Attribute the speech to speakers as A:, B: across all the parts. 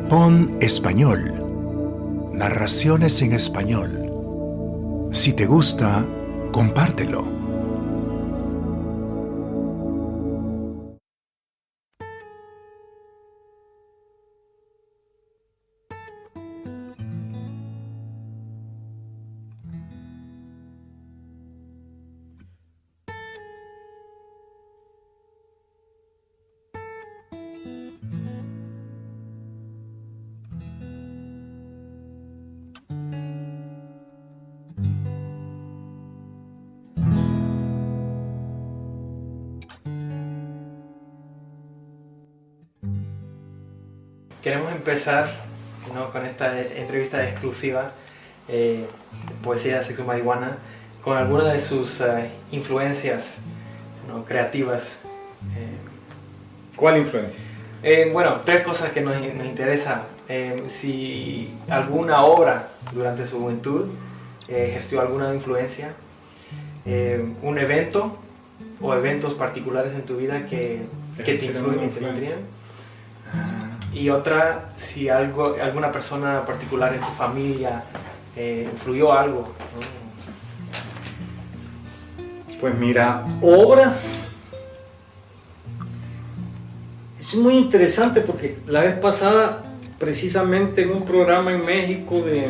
A: Pon Español. Narraciones en español. Si te gusta, compártelo.
B: Queremos empezar, ¿no?, con esta entrevista exclusiva de Poesía, Sexo, Marihuana, con algunas de sus influencias, ¿no?, creativas.
C: ¿Cuál influencia?
B: Bueno, tres cosas que nos interesa. Si alguna obra durante su juventud ejerció alguna influencia, un evento o eventos particulares en tu vida que te influyen y te nutrían. Y otra, si alguna persona particular en tu familia influyó algo, ¿no?
C: Pues mira, obras. Es muy interesante porque la vez pasada, precisamente en un programa en México de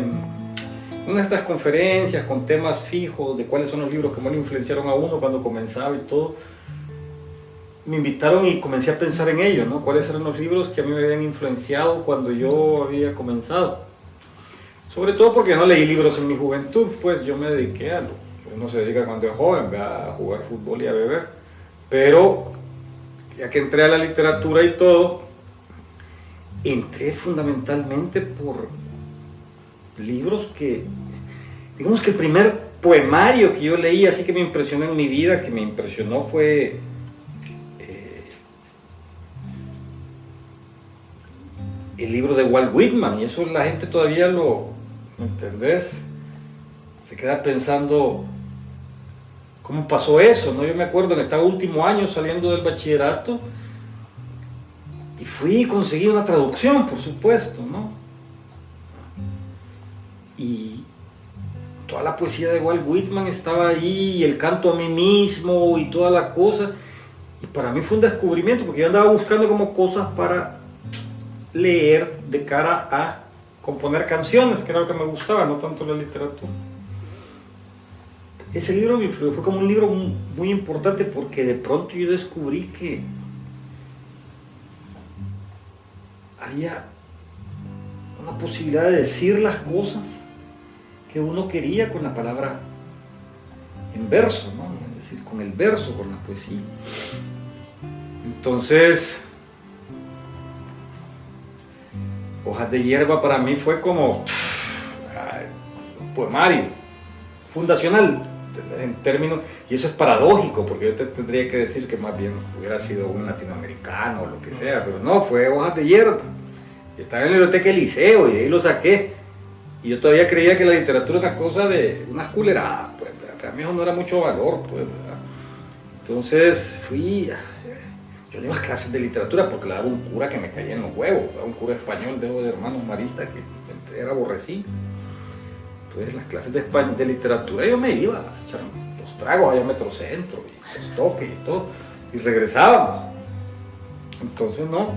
C: una de estas conferencias con temas fijos de cuáles son los libros que más le influenciaron a uno cuando comenzaba y todo, me invitaron y comencé a pensar en ello, ¿no? Cuáles eran los libros que a mí me habían influenciado cuando yo había comenzado. Sobre todo porque no leí libros en mi juventud, pues yo me dediqué a lo que uno se dedica cuando es joven, a jugar fútbol y a beber. Pero ya que entré a la literatura y todo, entré fundamentalmente por libros que, digamos que el primer poemario que yo leí, así que me impresionó en mi vida, que me impresionó fue el libro de Walt Whitman, y eso la gente todavía ¿me entendés? Se queda pensando cómo pasó eso, ¿no? Yo me acuerdo que estaba último año saliendo del bachillerato y fui y conseguí una traducción, por supuesto, ¿no? Y toda la poesía de Walt Whitman estaba ahí, y el canto a mí mismo y toda la cosa, y para mí fue un descubrimiento porque yo andaba buscando como cosas para leer de cara a componer canciones, que era lo que me gustaba, no tanto la literatura. Ese libro me influyó, fue como un libro muy importante porque de pronto yo descubrí que había una posibilidad de decir las cosas que uno quería con la palabra en verso, ¿no? Es decir, con el verso, con la poesía. Entonces, Hojas de Hierba para mí fue como un poemario fundacional en términos, y eso es paradójico porque yo te tendría que decir que más bien hubiera sido un latinoamericano o lo que sea, pero no, fue Hojas de Hierba. Yo estaba en la biblioteca del liceo y de ahí lo saqué, y yo todavía creía que la literatura era cosa de unas culeradas, pues, para mí eso no era mucho valor, pues, ¿verdad? Entonces yo le iba a clases de literatura porque le daba un cura que me caía en los huevos, un cura español de hermanos maristas que era aborrecido. Entonces las clases de literatura yo me iba a echar los tragos allá a Metrocentro, y los toques y todo, y regresábamos. Entonces no.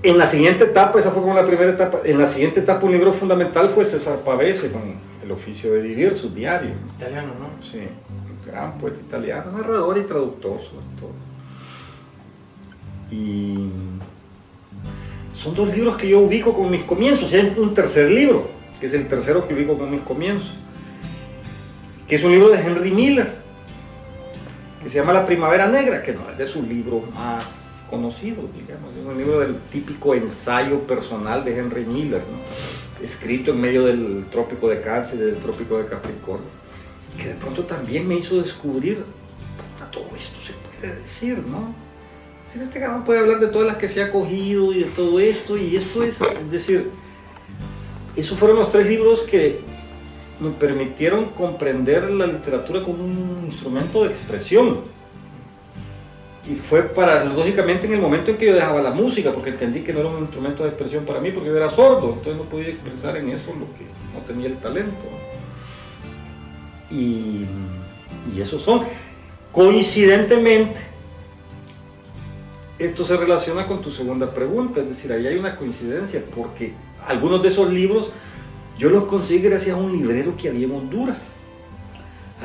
C: En la siguiente etapa, esa fue como la primera etapa, en la siguiente etapa un libro fundamental fue César Pavese con El oficio de vivir, su diario.
B: Italiano, ¿no?
C: Sí, un gran poeta italiano, narrador y traductor sobre todo. Y son dos libros que yo ubico con mis comienzos. Y hay un tercer libro, que es el tercero que ubico con mis comienzos, que es un libro de Henry Miller, que se llama La Primavera Negra, que no es de sus libros más conocidos, digamos. Es un libro del típico ensayo personal de Henry Miller, ¿no? Escrito en medio del trópico de Cáncer y del trópico de Capricornio, que de pronto también me hizo descubrir, todo esto se puede decir, ¿no? Si este cabrón puede hablar de todas las que se ha cogido y de todo esto, y esto es decir, esos fueron los tres libros que me permitieron comprender la literatura como un instrumento de expresión. Y fue lógicamente en el momento en que yo dejaba la música, porque entendí que no era un instrumento de expresión para mí, porque yo era sordo, entonces no podía expresar en eso lo que no tenía el talento. Y esos son. Coincidentemente, esto se relaciona con tu segunda pregunta, es decir, ahí hay una coincidencia, porque algunos de esos libros yo los conseguí gracias a un librero que había en Honduras.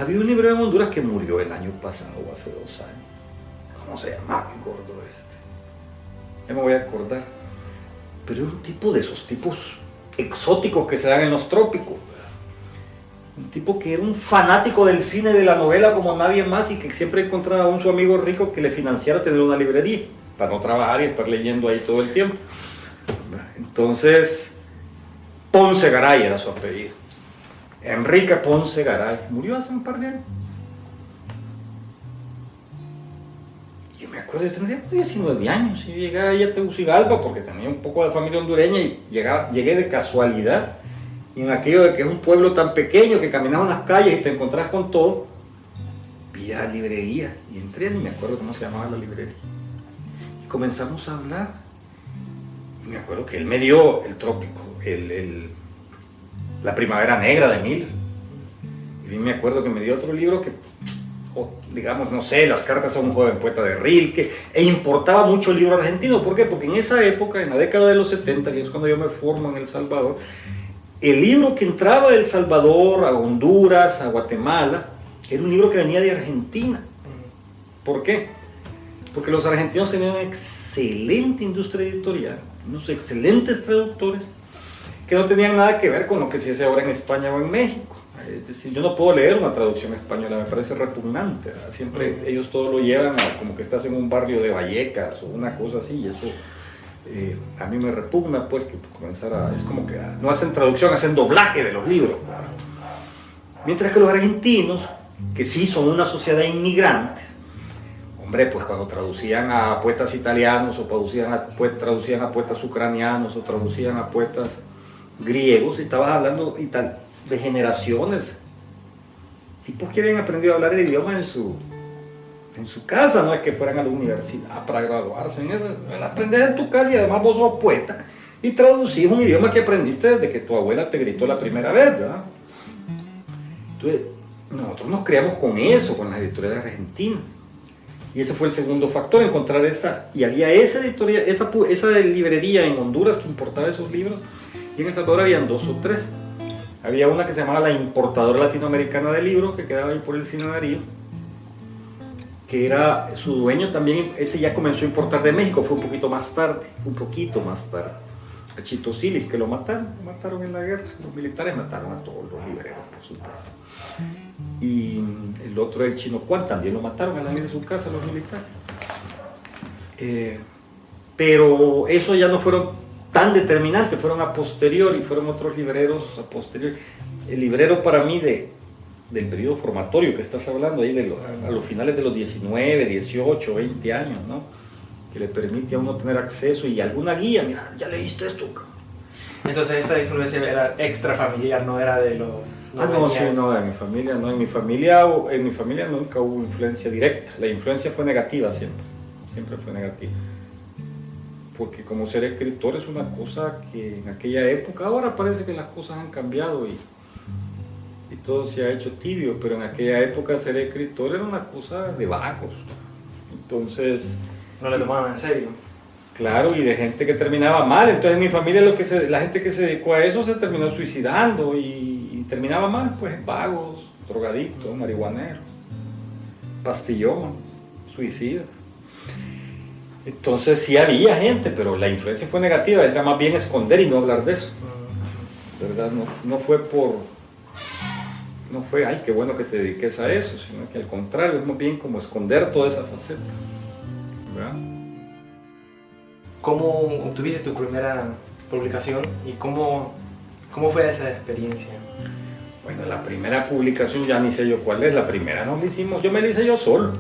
C: Había un librero en Honduras que murió el año pasado, o hace 2 años. ¿Cómo se llamaba el gordo este? Ya me voy a acordar. Pero era un tipo de esos tipos exóticos que se dan en los trópicos. Un tipo que era un fanático del cine, de la novela como nadie más, y que siempre encontraba a un su amigo rico que le financiara tener una librería para no trabajar y estar leyendo ahí todo el tiempo. Entonces, Ponce Garay era su apellido. Enrique Ponce Garay. Murió hace un par de años. Yo me acuerdo, yo tendría 19 años y llegué ahí a Tegucigalpa porque tenía un poco de familia hondureña y llegué de casualidad. Y en aquello de que es un pueblo tan pequeño que caminas unas calles y te encontrás con todo, vi la librería y entré, ni me acuerdo cómo se llamaba la librería. Y comenzamos a hablar. Y me acuerdo que él me dio el trópico, la primavera negra de Miller. Y me acuerdo que me dio otro libro que, digamos, no sé, las cartas a un joven poeta de Rilke, e importaba mucho el libro argentino. ¿Por qué? Porque en esa época, en la década de los 70, que es cuando yo me formo en El Salvador, el libro que entraba de El Salvador a Honduras, a Guatemala, era un libro que venía de Argentina. ¿Por qué? Porque los argentinos tenían una excelente industria editorial, unos excelentes traductores, que no tenían nada que ver con lo que se hace ahora en España o en México. Es decir, yo no puedo leer una traducción española, me parece repugnante, ¿verdad? Siempre ellos todo lo llevan a como que estás en un barrio de Vallecas o una cosa así, y eso a mí me repugna, pues, que comenzar es como que no hacen traducción, hacen doblaje de los libros, ¿verdad? Mientras que los argentinos, que sí son una sociedad de inmigrantes, hombre, pues cuando traducían a poetas italianos o traducían a poetas ucranianos o traducían a poetas griegos, estabas hablando de generaciones, tipos que habían aprendido a hablar el idioma en su casa, no es que fueran a la universidad para graduarse en eso, aprender en tu casa, y además vos sos poeta y traducís un idioma que aprendiste desde que tu abuela te gritó la primera vez, ¿verdad? Entonces, nosotros nos criamos con eso, con las editoriales argentinas, y ese fue el segundo factor, encontrar y había esa editorial, esa librería en Honduras que importaba esos libros, y en El Salvador habían 2 o 3. Había una que se llamaba la Importadora Latinoamericana de Libros, que quedaba ahí por el Cine Darío, que era su dueño también, ese ya comenzó a importar de México, fue un poquito más tarde. A Chito Silis, que lo mataron en la guerra, los militares mataron a todos los libreros, por supuesto. Y el otro, el Chino Juan, también lo mataron a la de su casa los militares. Pero eso ya no fueron tan determinantes, fueron a posteriori, fueron otros libreros a posteriori. El librero para mí del periodo formatorio que estás hablando, ahí a los finales de los 19, 18, 20 años, ¿no? Que le permite a uno tener acceso y alguna guía, mira, ya leíste esto.
B: Entonces esta influencia era extra familiar, no era de lo...
C: No, en mi familia nunca hubo influencia directa, la influencia fue negativa siempre fue negativa. Porque como ser escritor es una cosa que en aquella época, ahora parece que las cosas han cambiado y todo se ha hecho tibio, pero en aquella época ser escritor era una cosa de vagos. Entonces...
B: no le tomaban en serio.
C: Claro, y de gente que terminaba mal. Entonces en mi familia la gente que se dedicó a eso se terminó suicidando y terminaba mal, pues vagos, drogadictos, marihuaneros, pastillón, suicidas. Entonces sí había gente, pero la influencia fue negativa, era más bien esconder y no hablar de eso. ¿Verdad? No fue, ay, qué bueno que te dediques a eso, sino que al contrario, es más bien como esconder toda esa faceta. ¿Verdad?
B: ¿Cómo obtuviste tu primera publicación y cómo fue esa experiencia?
C: Bueno, la primera publicación ya ni sé yo cuál es, la primera no la hicimos, yo me la hice yo solo.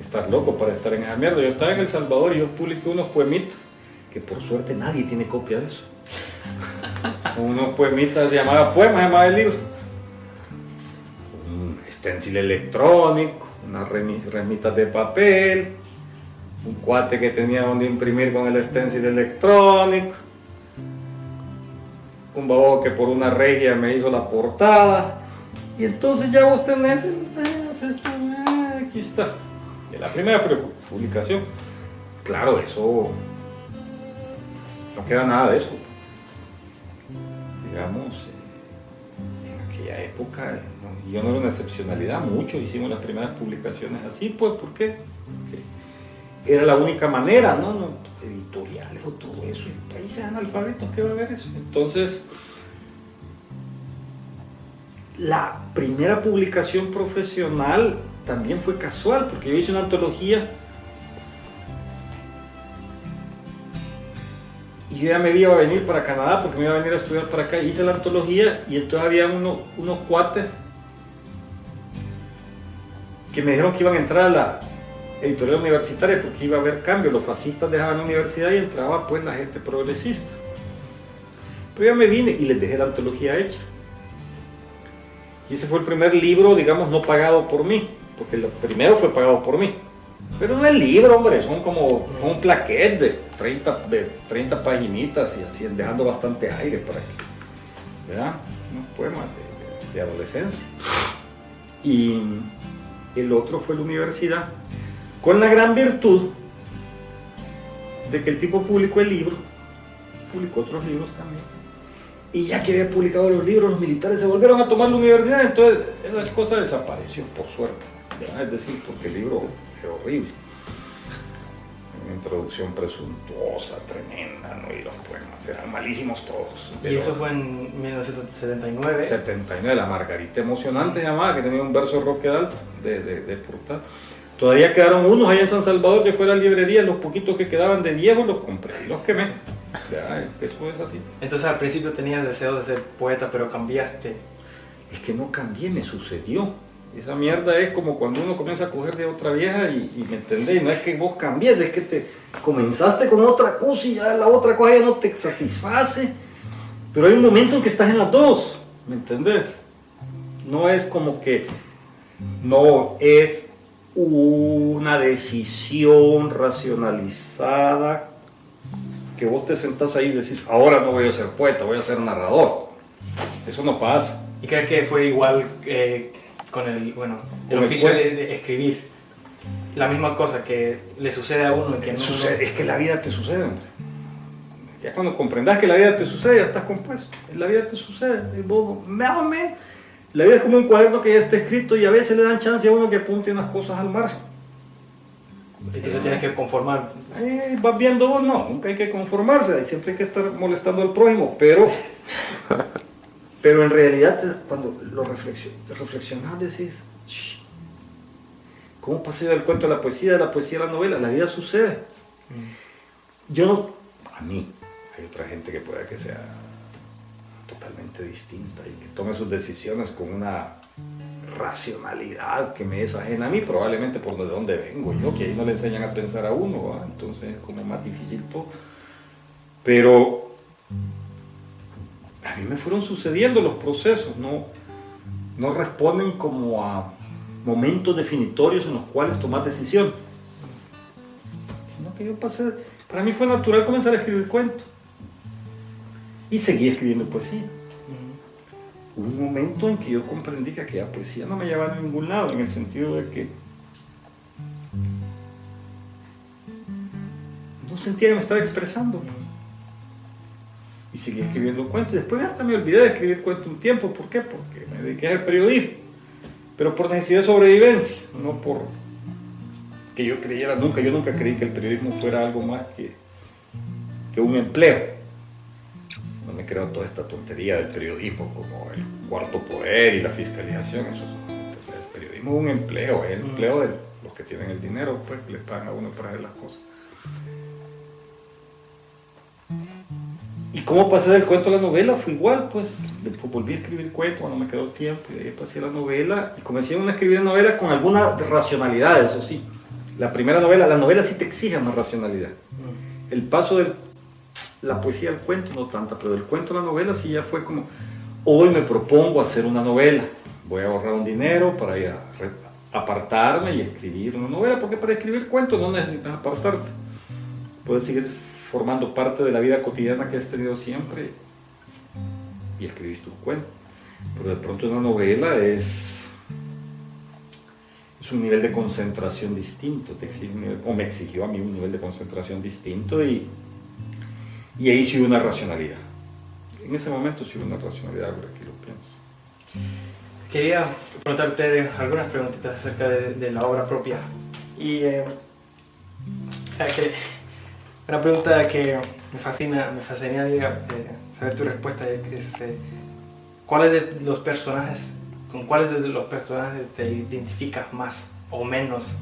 C: Estar loco para estar en esa mierda. Yo estaba en El Salvador y yo publiqué unos poemitas que por suerte nadie tiene copia de eso. Unos poemitas, se llamaba el libro. un stencil electrónico, unas remitas de papel, un cuate que tenía donde imprimir con el stencil electrónico, un babo que por una regia me hizo la portada, y entonces ya vos tenés esto, aquí está, de la primera publicación. Claro, eso no queda nada de eso, digamos. En aquella época yo no era una excepcionalidad, muchos hicimos las primeras publicaciones así, pues, ¿por qué? Porque era la única manera, ¿no? Editoriales o todo eso, en países analfabetos, ¿qué va a haber eso? Entonces, la primera publicación profesional también fue casual, porque yo hice una antología y yo ya me iba a venir para Canadá porque me iba a venir a estudiar para acá. Hice la antología y entonces había unos cuates que me dijeron que iban a entrar a la editorial universitaria porque iba a haber cambio. Los fascistas dejaban la universidad y entraba pues la gente progresista. Pero ya me vine y les dejé la antología hecha. Y ese fue el primer libro, digamos, no pagado por mí, porque lo primero fue pagado por mí. Pero no es libro, hombre, son como un plaquet de 30 paginitas y así, dejando bastante aire para que, ¿verdad? Unos poemas de adolescencia. Y el otro fue la universidad, con la gran virtud de que el tipo publicó el libro, publicó otros libros también. Y ya que había publicado los libros, los militares se volvieron a tomar la universidad, entonces esa cosa desapareció, por suerte, ¿verdad? Es decir, porque el libro era horrible. Una introducción presuntuosa, tremenda, ¿no? Y los poemas eran malísimos todos.
B: ¿Y eso fue en 1979?
C: 79, la Margarita Emocionante se llamaba, que tenía un verso Roquedal de portada. Todavía quedaron unos allá en San Salvador, que fue la librería, los poquitos que quedaban de viejos los compré y los quemé. Ya, eso es así.
B: Entonces al principio tenías deseo de ser poeta, pero cambiaste.
C: Es que no cambié, me sucedió. Esa mierda es como cuando uno comienza a coger de otra vieja y me entendés, no es que vos cambies, es que te comenzaste con otra cosa y ya la otra cosa ya no te satisface. Pero hay un momento en que estás en las dos, ¿me entendés? No es como que, no es una decisión racionalizada que vos te sentás ahí y decís, ahora no voy a ser poeta, voy a ser narrador. Eso no pasa.
B: ¿Y crees que fue igual con el oficio de escribir? La misma cosa que le sucede a uno. Que
C: es que la vida te sucede, hombre. Ya cuando comprendas que la vida te sucede, ya estás compuesto. La vida te sucede. Más o menos. La vida es como un cuaderno que ya está escrito y a veces le dan chance a uno que apunte unas cosas al margen.
B: Entonces tienes que conformar.
C: Vas viendo vos, no, nunca hay que conformarse, siempre hay que estar molestando al prójimo, pero en realidad cuando lo reflexionás decís, ¿cómo pasé del cuento a la poesía, de la poesía a la novela? La vida sucede. Yo no, a mí, hay otra gente que pueda que sea totalmente distinta y que tome sus decisiones con una racionalidad que me es ajena a mí, probablemente por de dónde vengo yo, que ahí no le enseñan a pensar a uno, ¿verdad? Entonces es como más difícil todo. Pero a mí me fueron sucediendo los procesos, no responden como a momentos definitorios en los cuales tomar decisiones, sino que yo pasé, para mí fue natural comenzar a escribir cuentos y seguí escribiendo poesía. Hubo un momento en que yo comprendí que aquella poesía no me llevaba a ningún lado, en el sentido de que no sentía que me estaba expresando. Y seguí escribiendo cuentos. Después hasta me olvidé de escribir cuentos un tiempo. ¿Por qué? Porque me dediqué al periodismo. Pero por necesidad de sobrevivencia, no por que yo creyera nunca. Yo nunca creí que el periodismo fuera algo más que un empleo. No me creo toda esta tontería del periodismo como el cuarto poder y la fiscalización. Eso el periodismo es un empleo, es el empleo de los que tienen el dinero, pues que les pagan a uno para hacer las cosas. ¿Y cómo pasé del cuento a la novela? Fue igual, pues después volví a escribir cuentos cuando me quedó tiempo y de ahí pasé a la novela y comencé a escribir novelas con alguna racionalidad, eso sí. La primera novela, la novela sí te exige más racionalidad. El paso de la poesía al cuento no tanta, pero del cuento a la novela sí ya fue como, hoy me propongo hacer una novela, voy a ahorrar un dinero para ir a apartarme y escribir una novela, porque para escribir cuentos no necesitas apartarte. Puedes seguir formando parte de la vida cotidiana que has tenido siempre y escribís tus cuentos. Pero de pronto una novela es un nivel de concentración distinto, o me exigió a mí un nivel de concentración distinto y ahí sí hubo una racionalidad. En ese momento sí hubo una racionalidad, ahora que lo pienso.
B: Quería preguntarte algunas preguntitas acerca de la obra propia. Y una pregunta que me fascinaría saber tu respuesta es ¿cuáles de los personajes, con cuáles de los personajes te identificas más o menos?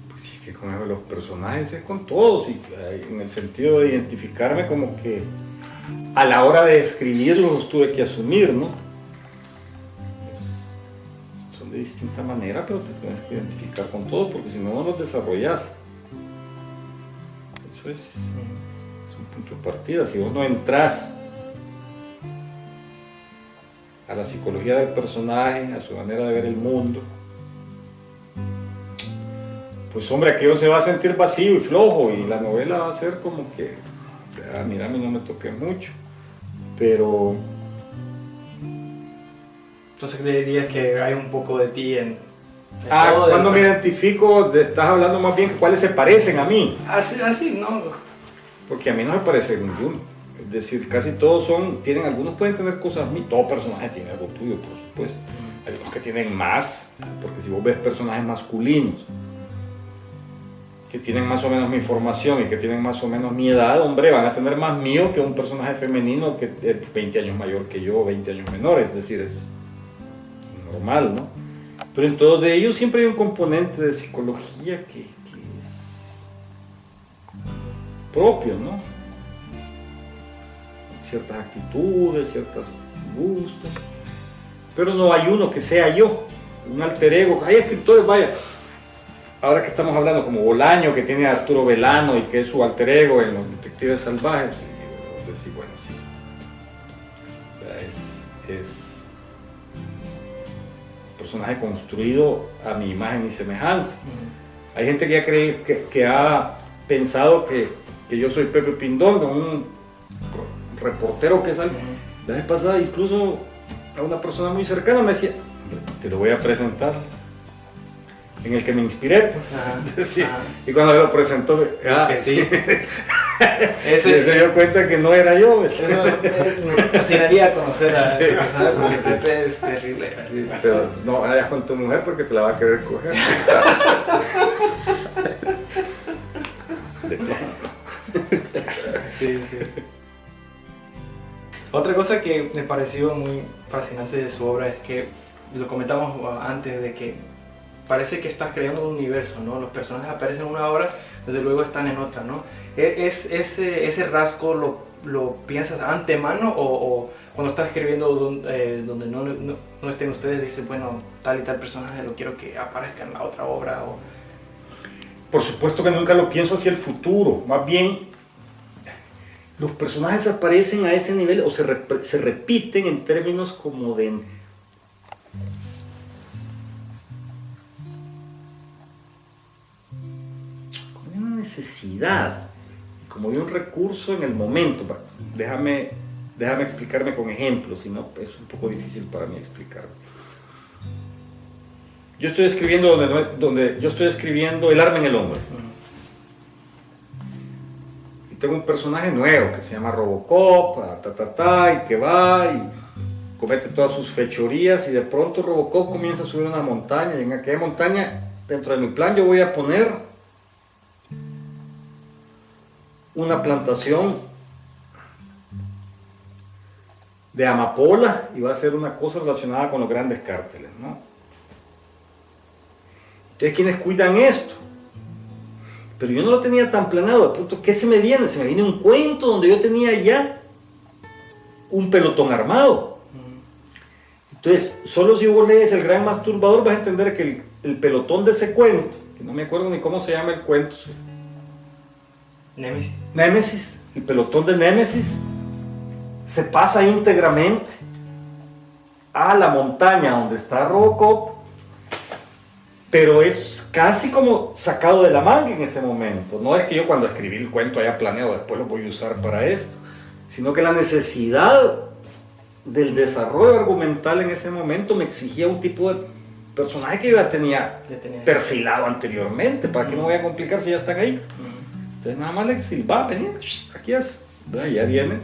C: Pues sí, que con los personajes es con todos, y en el sentido de identificarme, como que a la hora de escribirlos los tuve que asumir, ¿no? Son de distinta manera, pero te tienes que identificar con todos, porque si no, no los desarrollas. Eso es un punto de partida. Si vos no entras a la psicología del personaje, a su manera de ver el mundo, pues hombre, aquello se va a sentir vacío y flojo, y la novela va a ser como que, mira, a mí no me toqué mucho, pero...
B: Entonces dirías que hay un poco de ti en todo
C: cuando me identifico, estás hablando más bien cuáles se parecen a mí.
B: Así, ¿no?
C: Porque a mí no me parece ninguno. Es decir, casi todos tienen, algunos pueden tener cosas mías, todo personaje tiene algo tuyo, por supuesto. Hay unos que tienen más, porque si vos ves personajes masculinos, que tienen más o menos mi formación y que tienen más o menos mi edad, hombre, van a tener más mío que un personaje femenino que es 20 años mayor que yo, 20 años menor, es decir, es normal, ¿no? Pero en todos de ellos siempre hay un componente de psicología que es propio, ¿no? Ciertas actitudes, ciertos gustos, pero no hay uno que sea yo, un alter ego. Hay escritores, vaya, ahora que estamos hablando como Bolaño, que tiene a Arturo Velano y que es su alter ego en Los Detectives Salvajes, y decir, bueno, sí, es personaje construido a mi imagen y semejanza. Hay gente que que ha pensado que yo soy Pepe Pindonga, un reportero que sale. La vez pasada incluso a una persona muy cercana me decía, te lo voy a presentar, en el que me inspiré, pues. Decía, y cuando lo presentó,
B: sí.
C: Se dio cuenta que no era yo.
B: Eso me fascinaría conocer a esa persona, porque Pepe es terrible.
C: Sí, pero no vayas con tu mujer porque te la va a querer coger.
B: Sí. Otra cosa que me pareció muy fascinante de su obra es que, lo comentamos antes, de que parece que estás creando un universo, ¿no? Los personajes aparecen en una obra, desde luego están en otra, ¿no? ¿Ese rasgo lo piensas antemano o cuando estás escribiendo donde no estén ustedes, dices, bueno, tal y tal personaje lo quiero que aparezca en la otra obra?
C: Por supuesto que nunca lo pienso hacia el futuro, más bien los personajes aparecen a ese nivel o se repiten en términos como de una necesidad, como de un recurso en el momento. Déjame explicarme con ejemplos, si no es un poco difícil para mí explicarme. Yo estoy escribiendo El arma en el hombro. Y tengo un personaje nuevo que se llama Robocop, y que va y comete todas sus fechorías, y de pronto Robocop comienza a subir una montaña, y en aquella montaña, dentro de mi plan, yo voy a poner una plantación de amapola, y va a ser una cosa relacionada con los grandes cárteles, ¿no? Entonces, ¿quiénes cuidan esto? Pero yo no lo tenía tan planeado. De pronto, ¿qué se me viene? Se me viene un cuento donde yo tenía ya un pelotón armado. Entonces, solo si vos lees El Gran Masturbador vas a entender que el pelotón de ese cuento, que no me acuerdo ni cómo se llama el cuento,
B: Némesis.
C: Némesis, el pelotón de Némesis, se pasa íntegramente a la montaña donde está Robocop, pero es casi como sacado de la manga en ese momento. No es que yo cuando escribí el cuento haya planeado, después lo voy a usar para esto, sino que la necesidad del desarrollo argumental en ese momento me exigía un tipo de personaje que yo ya tenía perfilado anteriormente. ¿Para qué me voy a complicar si ya están ahí? Entonces nada más le silba, venid, aquí es, ya viene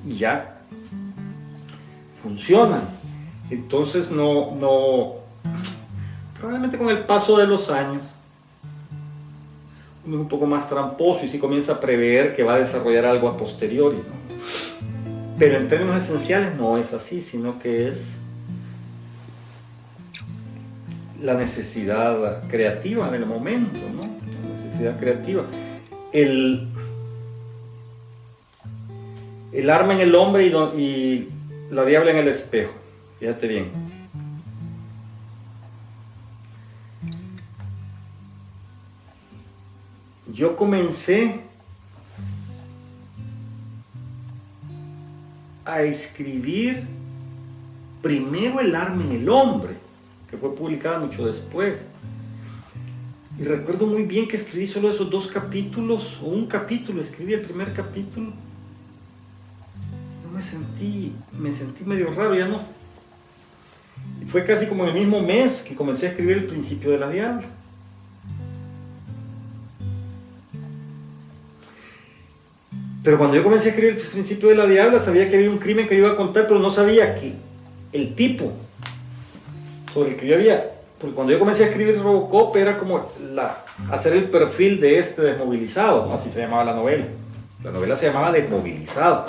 C: y ya funcionan. Entonces probablemente con el paso de los años uno es un poco más tramposo y sí comienza a prever que va a desarrollar algo a posteriori, ¿no? Pero en términos esenciales no es así, sino que es la necesidad creativa en el momento, ¿no? La necesidad creativa. El arma en el hombre y la diabla en el espejo. Fíjate bien. Yo comencé a escribir primero El arma en el hombre, que fue publicada mucho después. Y recuerdo muy bien que escribí solo esos 2 capítulos, o un capítulo, escribí el primer capítulo. Yo me sentí medio raro, ya no. Y fue casi como en el mismo mes que comencé a escribir El principio de la diabla. Pero cuando yo comencé a escribir El principio de la diabla, sabía que había un crimen que yo iba a contar, pero no sabía que el tipo sobre el que yo había... Porque cuando yo comencé a escribir Robocop era como hacer el perfil de este desmovilizado, ¿no? Así se llamaba la novela. La novela se llamaba Desmovilizado.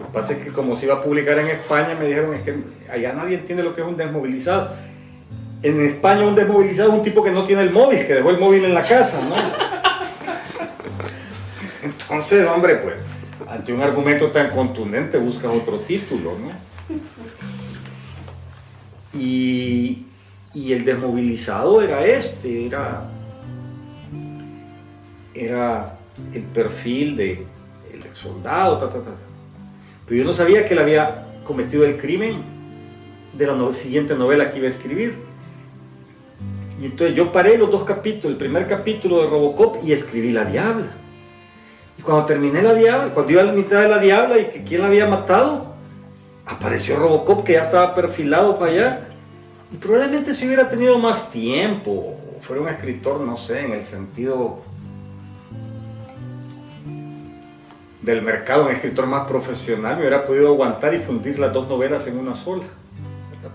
C: Lo que pasa es que como se iba a publicar en España, me dijeron, es que allá nadie entiende lo que es un desmovilizado. En España un desmovilizado es un tipo que no tiene el móvil, que dejó el móvil en la casa, ¿no? Entonces, hombre, pues, ante un argumento tan contundente buscas otro título, ¿no? Y el desmovilizado era era el perfil del ex soldado, pero yo no sabía que él había cometido el crimen de la siguiente novela que iba a escribir. Y entonces yo paré los 2 capítulos, el primer capítulo de Robocop, y escribí La Diabla. Y cuando terminé La Diabla, cuando iba a la mitad de La Diabla y que quién la había matado, apareció Robocop, que ya estaba perfilado para allá. Y probablemente si hubiera tenido más tiempo, o fuera un escritor, no sé, en el sentido del mercado, un escritor más profesional, me hubiera podido aguantar y fundir las 2 novelas en una sola.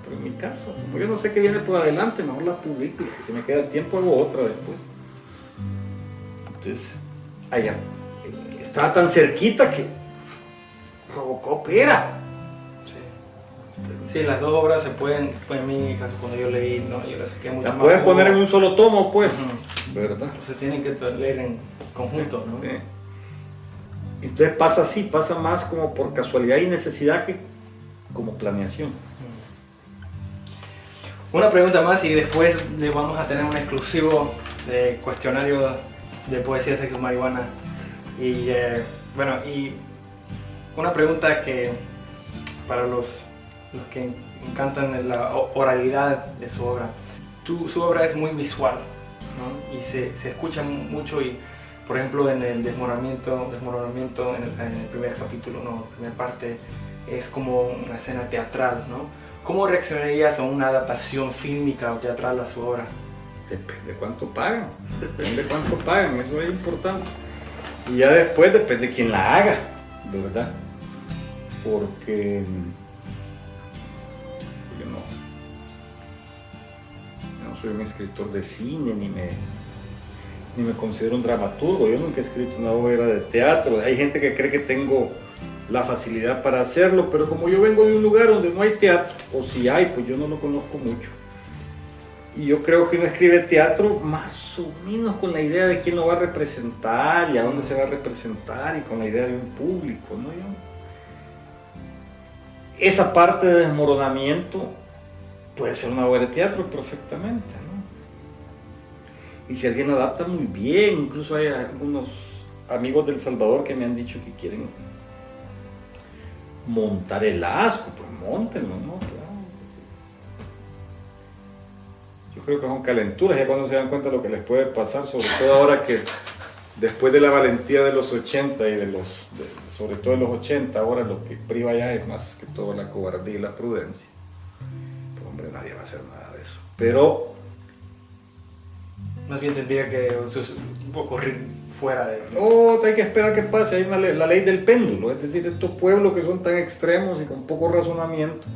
C: Pero en mi caso, como yo no sé qué viene por adelante, mejor la publico y si me queda tiempo hago otra después. Entonces, allá estaba tan cerquita que Robocop era.
B: Sí, las 2 obras se pueden, pues en mi caso cuando yo leí, no, yo las saqué mucho
C: las
B: más.
C: puedes poner en un solo tomo, pues, ¿verdad?
B: Se tienen que leer en conjunto, ¿no?
C: Sí. Entonces pasa así, pasa más como por casualidad y necesidad que como planeación.
B: Una pregunta más y después le vamos a tener un exclusivo de cuestionario de poesía, sexo, marihuana. Y bueno, y una pregunta que para los que encantan la oralidad de su obra. Su obra es muy visual, ¿no? Y se escucha mucho y, por ejemplo, en el desmoronamiento en el primer capítulo, ¿no? La primera parte es como una escena teatral, ¿no? ¿Cómo reaccionarías a una adaptación fílmica o teatral a su obra?
C: Depende cuánto pagan, eso es importante. Y ya después depende quién la haga, de verdad. Porque yo no soy un escritor de cine, ni me considero un dramaturgo. Yo nunca he escrito una obra de teatro. Hay gente que cree que tengo la facilidad para hacerlo, pero como yo vengo de un lugar donde no hay teatro, o si hay, pues yo no lo conozco mucho. Y yo creo que uno escribe teatro más o menos con la idea de quién lo va a representar y a dónde se va a representar y con la idea de un público, ¿no? Esa parte de desmoronamiento puede ser una obra de teatro perfectamente, ¿no? Y si alguien lo adapta muy bien, incluso hay algunos amigos del Salvador que me han dicho que quieren montar el asco, pues móntenlo, ¿no? Claro, sí. Yo creo que son calenturas, ya cuando se dan cuenta de lo que les puede pasar, sobre todo ahora que después de la valentía de los 80 y sobre todo de los 80, ahora lo que priva ya es más que todo la cobardía y la prudencia. Pues hombre, nadie va a hacer nada de eso. Pero
B: Más bien tendría que ocurrir fuera de...
C: no, hay que esperar que pase. Hay la ley del péndulo, es decir, estos pueblos que son tan extremos y con poco razonamiento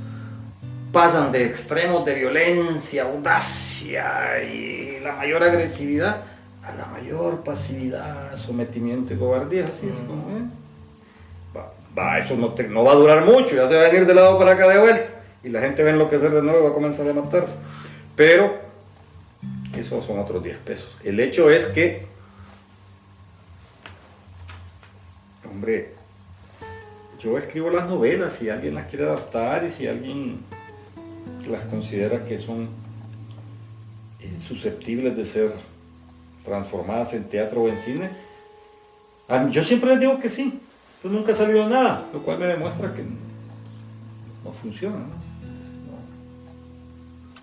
C: pasan de extremos de violencia, audacia y la mayor agresividad a la mayor pasividad, sometimiento y cobardía. Así es como eso no va a durar mucho, ya se va a venir de lado para acá de vuelta y la gente va a enloquecer de nuevo y va a comenzar a matarse. Pero esos son otros 10 pesos. El hecho es que, hombre, yo escribo las novelas si alguien las quiere adaptar y si alguien las considera que son susceptibles de ser transformadas en teatro o en cine. Yo siempre les digo que sí, pues nunca ha salido nada, lo cual me demuestra que no funciona, ¿no?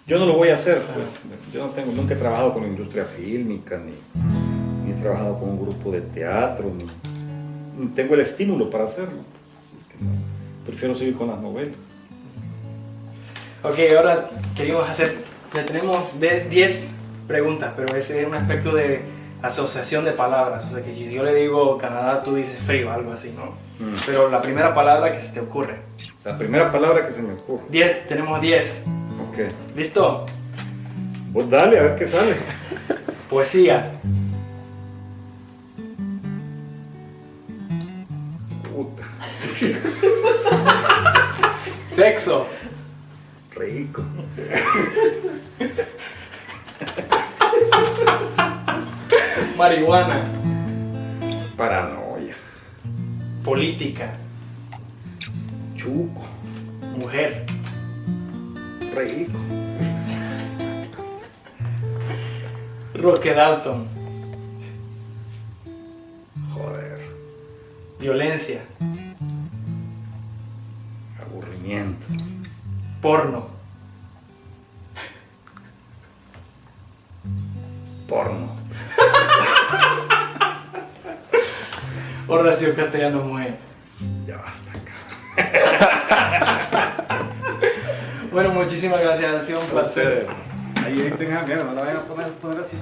C: Yo no lo voy a hacer, pues. Yo nunca he trabajado con la industria fílmica, ni he trabajado con un grupo de teatro, ni tengo el estímulo para hacerlo. Así es que no, prefiero seguir con las novelas.
B: Ok, ahora ya tenemos 10 preguntas, pero ese es un aspecto de asociación de palabras. O sea, que si yo le digo Canadá, tú dices frío, algo así, ¿no? Pero la primera palabra que se te ocurre.
C: La primera palabra que se me ocurre.
B: Tenemos 10.
C: Ok.
B: ¿Listo?
C: Vos dale, a ver qué sale.
B: Poesía.
C: Puta.
B: Sexo.
C: Rico.
B: Marihuana.
C: Paranoia.
B: Política.
C: Chuco.
B: Mujer.
C: Rico.
B: Roque Dalton.
C: Joder.
B: Violencia.
C: Aburrimiento.
B: Porno.
C: Porno.
B: Horacio Castellanos Mujer.
C: Ya basta, cabrón.
B: Bueno, muchísimas gracias, ha sido un placer.
C: Ahí tengan miedo, no la vayan a poner así.